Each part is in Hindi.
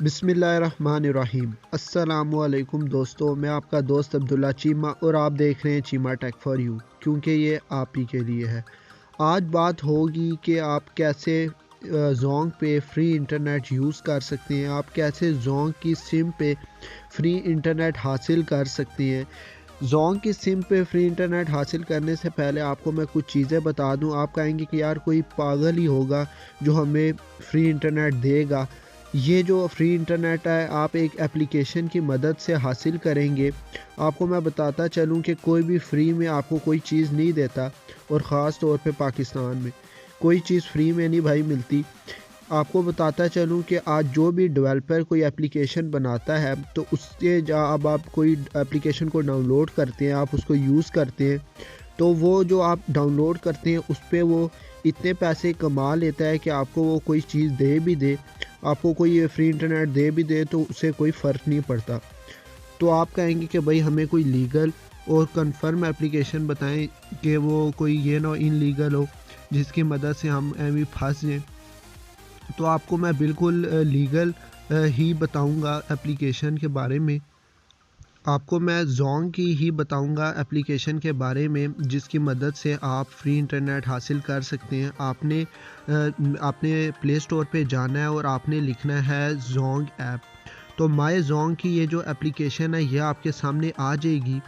बिस्मिल्लाहिर्रहमानिर्रहीम। अस्सलामुअलैकुम दोस्तों, मैं आपका दोस्त अब्दुल्ला चीमा और आप देख रहे हैं चीमा टेक फॉर यू, क्योंकि ये आप ही के लिए है। आज बात होगी कि आप कैसे ZoNG पे फ्री इंटरनेट यूज़ कर सकते हैं, आप कैसे ZoNG की सिम पे फ्री इंटरनेट हासिल कर सकते हैं। ZoNG की सिम पे फ्री इंटरनेट हासिल करने से पहले आपको मैं कुछ चीज़ें बता दूं। आप कहेंगे कि यार कोई पागल ही होगा जो हमें फ्री इंटरनेट देगा। ये जो फ्री इंटरनेट है आप एक एप्लीकेशन की मदद से हासिल करेंगे। आपको मैं बताता चलूं कि कोई भी फ्री में आपको कोई चीज़ नहीं देता, और ख़ास तौर पे पाकिस्तान में कोई चीज़ फ्री में नहीं भाई मिलती। आपको बताता चलूं कि आज जो भी डेवलपर कोई एप्लीकेशन बनाता है तो उससे अब आप कोई एप्लीकेशन को डाउनलोड करते हैं, आप उसको यूज़ करते हैं, तो वो जो आप डाउनलोड करते हैं उस पर वो इतने पैसे कमा लेता है कि आपको वो कोई चीज़ दे भी दे, आपको कोई फ्री इंटरनेट दे भी दे तो उससे कोई फ़र्क नहीं पड़ता। तो आप कहेंगे कि भाई हमें कोई लीगल और कंफर्म एप्लीकेशन बताएं कि वो कोई ये ना इनलीगल हो जिसकी मदद से हम एवं फंस जाएँ। तो आपको मैं बिल्कुल लीगल ही बताऊंगा एप्लीकेशन के बारे में। आपको मैं ZoNG की ही बताऊंगा एप्लीकेशन के बारे में जिसकी मदद से आप फ्री इंटरनेट हासिल कर सकते हैं। आपने प्ले स्टोर पे जाना है और आपने लिखना है ZoNG ऐप। तो माय ZoNG की ये जो एप्लीकेशन है ये आपके सामने आ जाएगी।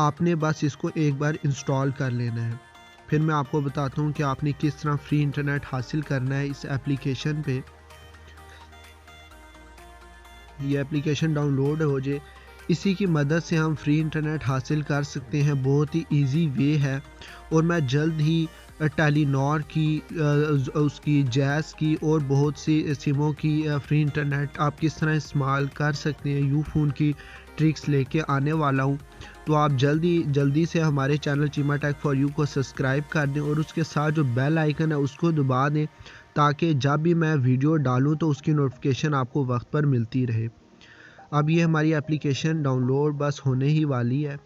आपने बस इसको एक बार इंस्टॉल कर लेना है। फिर मैं आपको बताता हूँ कि आपने किस तरह फ्री इंटरनेट हासिल करना है इस एप्लीकेशन पे। ये एप्लीकेशन डाउनलोड हो जाए, इसी की मदद से हम फ्री इंटरनेट हासिल कर सकते हैं। बहुत ही इजी वे है। और मैं जल्द ही टेलीनॉर की उसकी जैज़ की और बहुत सी सिमों की फ्री इंटरनेट आप किस तरह इस्तेमाल कर सकते हैं यू फ़ोन की ट्रिक्स लेके आने वाला हूँ। तो आप जल्दी से हमारे channel Cheema tech for you को सब्सक्राइब कर दें और उसके साथ जो बेल आइकन है उसको दबा दें, ताकि जब भी मैं वीडियो डालूँ तो उसकी नोटिफिकेशन आपको वक्त पर मिलती रहे। अब ये हमारी एप्लीकेशन डाउनलोड बस होने ही वाली है।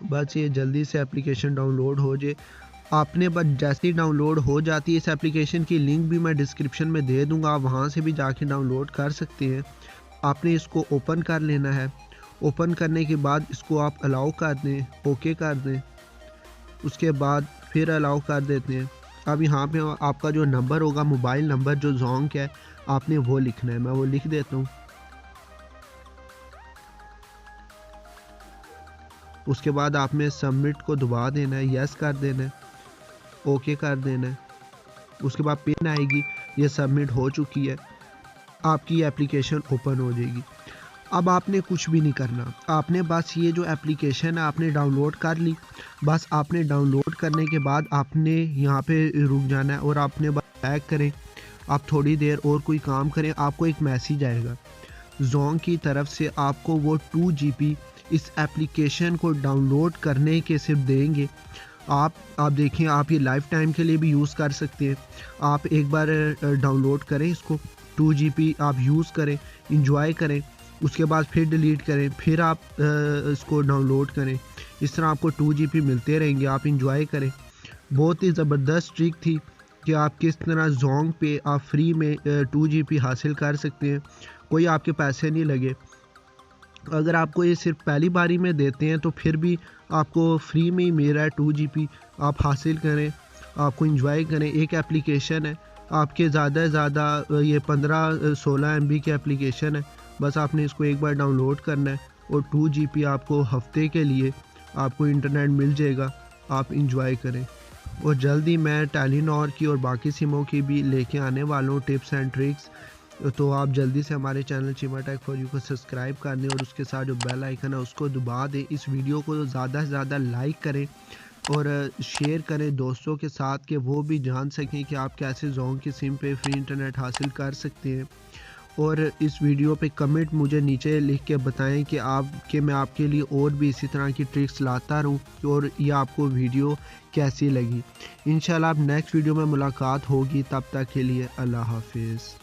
बस ये जल्दी से एप्लीकेशन डाउनलोड हो जाए। आपने बस जैसे ही डाउनलोड हो जाती है, इस एप्लीकेशन की लिंक भी मैं डिस्क्रिप्शन में दे दूंगा, आप वहाँ से भी जाके डाउनलोड कर सकते हैं। आपने इसको ओपन कर लेना है। ओपन करने के बाद इसको आप अलाउ कर दें, ओके कर दें। उसके बाद फिर अलाउ कर देते हैं। अब यहाँ पे आपका जो नंबर होगा, मोबाइल नंबर जो ZoNG है, आपने वो लिखना है। मैं वो लिख देता हूँ। उसके बाद आपने सबमिट को दबा देना है, यस कर देना है, ओके कर देना है। उसके बाद पिन आएगी, ये सबमिट हो चुकी है, आपकी एप्लीकेशन ओपन हो जाएगी। अब आपने कुछ भी नहीं करना, आपने बस ये जो एप्लीकेशन है आपने डाउनलोड कर ली। बस आपने डाउनलोड करने के बाद आपने यहाँ पे रुक जाना है और आपने बस बैक करें। आप थोड़ी देर और कोई काम करें, आपको एक मैसेज आएगा ZoNG की तरफ से। आपको वो 2 GB इस एप्लीकेशन को डाउनलोड करने के सिर्फ देंगे। आप देखें, आप ये लाइफ टाइम के लिए भी यूज़ कर सकते हैं। आप एक बार डाउनलोड करें इसको, 2 GB आप यूज़ करें, इंजॉय करें, उसके बाद फिर डिलीट करें, फिर आप इसको डाउनलोड करें। इस तरह आपको 2 GB मिलते रहेंगे, आप इंजॉय करें। बहुत ही ज़बरदस्त ट्रिक थी कि आप किस तरह ZoNG पे आप फ्री में 2 GB हासिल कर सकते हैं, कोई आपके पैसे नहीं लगे। अगर आपको ये सिर्फ पहली बारी में देते हैं तो फिर भी आपको फ्री में ही मिल रहा है 2 GB। आप हासिल करें, आपको इंजॉय करें। एक एप्लीकेशन है, आपके ज़्यादा से ज़्यादा ये 15-16 MB की एप्लीकेशन है। बस आपने इसको एक बार डाउनलोड करना है और 2 GB आपको हफ्ते के लिए आपको इंटरनेट मिल जाएगा। आप इंजॉय करें। और जल्दी मैं टेलीनॉर की और बाकी सिमों की भी लेके आने वाला हूँ टिप्स एंड ट्रिक्स। तो आप जल्दी से हमारे channel Cheema tech for you को सब्सक्राइब कर दें और उसके साथ जो बेल आइकन है उसको दबा दें। इस वीडियो को ज़्यादा से ज़्यादा लाइक करें और शेयर करें दोस्तों के साथ, कि वो भी जान सकें कि आप कैसे ZoNG की सिम पे फ्री इंटरनेट हासिल कर सकते हैं। और इस वीडियो पे कमेंट मुझे नीचे लिख के बताएं कि मैं आपके लिए और भी इसी तरह की ट्रिक्स लाता रहूं और ये आपको वीडियो कैसी लगी। इंशाल्लाह अब नेक्स्ट वीडियो में मुलाकात होगी, तब तक के लिए अल्लाह हाफिज़।